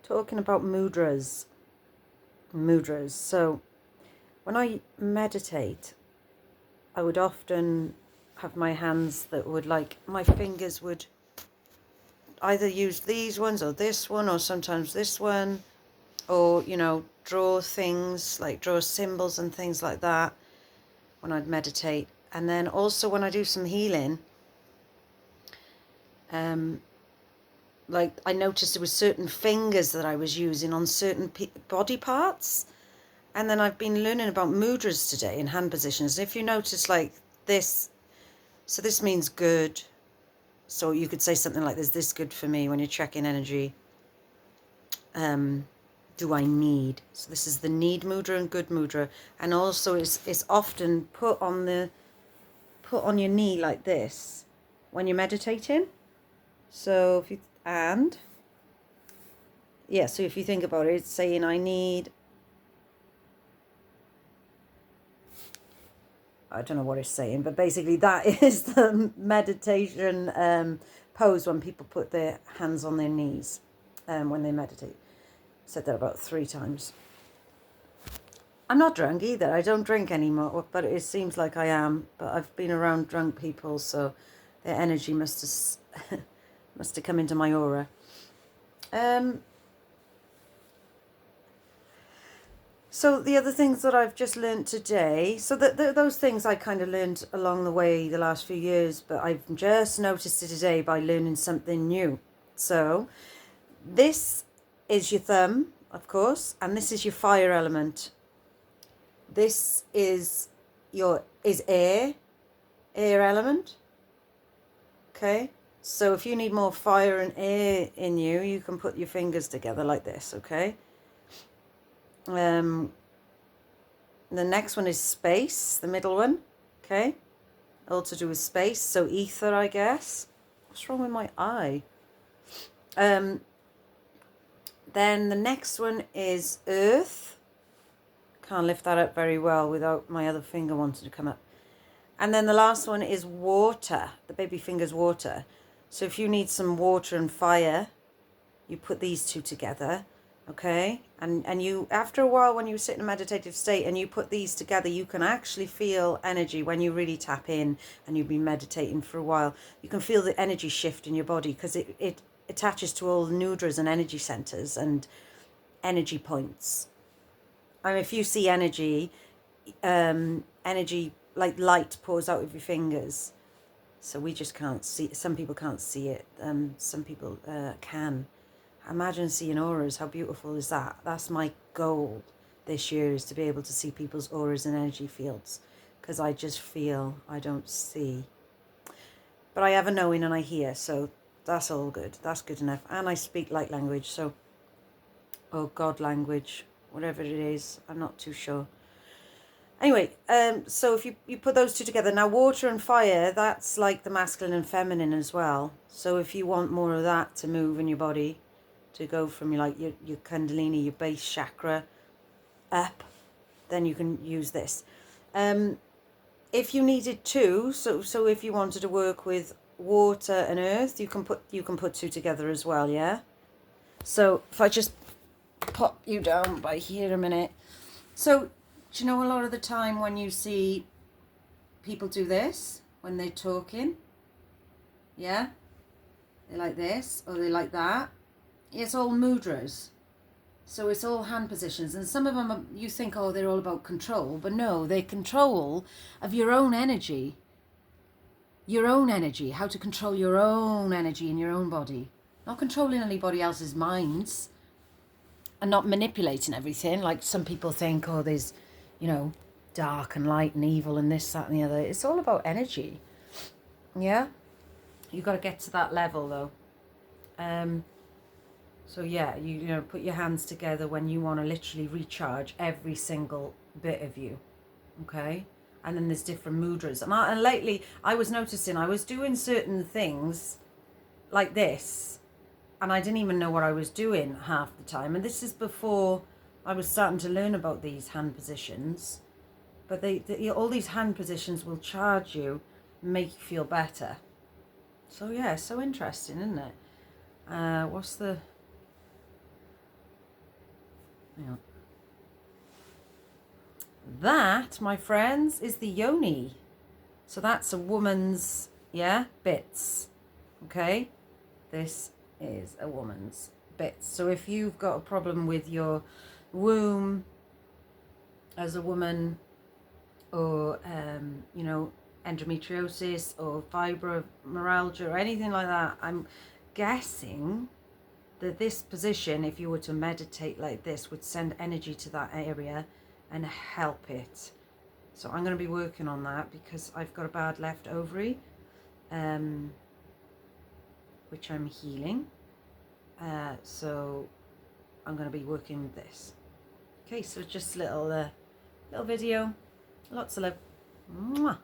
talking about mudras. Mudras. So when I meditate, I would often have my hands that would, like, my fingers would either use these ones or this one, or sometimes this one, or, you know, draw things, like draw symbols and things like that when I'd meditate. And then also when I do some healing, like I noticed there were certain fingers that I was using on certain body parts. And then I've been learning about mudras today in hand positions. If you notice, like this, so this means good. So you could say something like this: this good for me when you're checking energy. Do I need? So this is the need mudra and good mudra. And also it's often put on your knee like this when you're meditating. So if you, and yeah, so if you think about it, it's saying I don't know what it's saying, but basically that is the meditation pose when people put their hands on their knees when they meditate. Said that about 3 times. I'm not drunk either. I don't drink anymore, but it seems like I am. But I've been around drunk people, so their energy must have come into my aura. So the other things that I've just learned today, so those things I kind of learned along the way the last few years, but I've just noticed it today by learning something new. So this is your thumb, of course, and this is your fire element. This is air element. Okay, so if you need more fire and air in you, you can put your fingers together like this. Okay. The next one is space, the middle one. Okay, all to do with space. So ether, I guess. What's wrong with my eye? Then the next one is earth. Can't lift that up very well without my other finger wanting to come up. And then the last one is water. The baby finger's water. So if you need some water and fire, you put these two together. Okay, and you, after a while, when you sit in a meditative state and you put these together, you can actually feel energy when you really tap in and you've been meditating for a while. You can feel the energy shift in your body because it attaches to all the nudras and energy centers and energy points. And if you see energy like light pours out of your fingers. So we just can't see. Some people can't see it. Some people can. Imagine seeing auras. How beautiful is that? That's my goal this year, is to be able to see people's auras and energy fields. Because I just feel, I don't see. But I have a knowing and I hear. So that's all good. That's good enough. And I speak light language. So, or God language, whatever it is. I'm not too sure. Anyway, so if you put those two together. Now, water and fire, that's like the masculine and feminine as well. So if you want more of that to move in your body, to go from your kundalini, your base chakra, up, then you can use this. If you needed to, so if you wanted to work with water and earth, you can put two together as well, yeah? So if I just pop you down by here a minute. So, do you know, a lot of the time when you see people do this, when they're talking, yeah? They're like this, or they're like that. It's all mudras. So it's all hand positions. And some of them, you think, oh, they're all about control. But no, they're control of your own energy. Your own energy. How to control your own energy in your own body. Not controlling anybody else's minds. And not manipulating everything. Like some people think, oh, there's, dark and light and evil and this, that and the other. It's all about energy. Yeah? You've got to get to that level, though. So yeah, you put your hands together when you want to literally recharge every single bit of you, okay? And then there's different mudras. And lately, I was noticing I was doing certain things like this, and I didn't even know what I was doing half the time. And this is before I was starting to learn about these hand positions. But all these hand positions will charge you, make you feel better. So yeah, so interesting, isn't it? What's the... Hang on. That, my friends, is the yoni. So that's a woman's, yeah, bits. Okay? This is a woman's bits. So if you've got a problem with your womb as a woman, or, you know, endometriosis or fibromyalgia or anything like that, I'm guessing that this position, if you were to meditate like this, would send energy to that area and help it. So I'm going to be working on that because I've got a bad left ovary, which I'm healing. So I'm going to be working with this. Okay, so just a little video. Lots of love. Mwah.